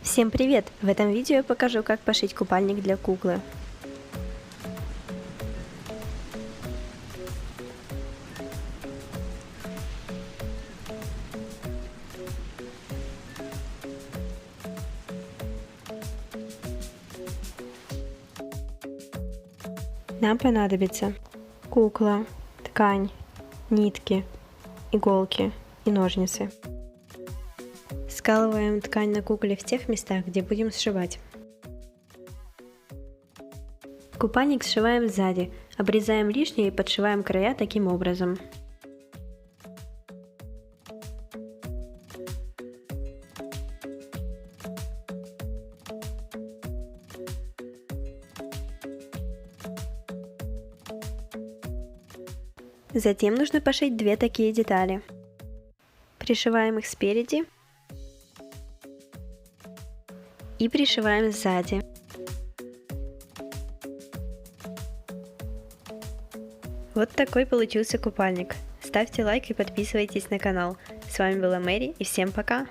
Всем привет! В этом видео я покажу, как пошить купальник для куклы. Нам понадобится кукла, ткань, нитки, иголки и ножницы. Скалываем ткань на кукле в тех местах, где будем сшивать. Купальник сшиваем сзади, обрезаем лишнее и подшиваем края таким образом. Затем нужно пошить две такие детали. Пришиваем их спереди и пришиваем сзади. Вот такой получился купальник. Ставьте лайк и подписывайтесь на канал. С вами была Мэри и всем пока!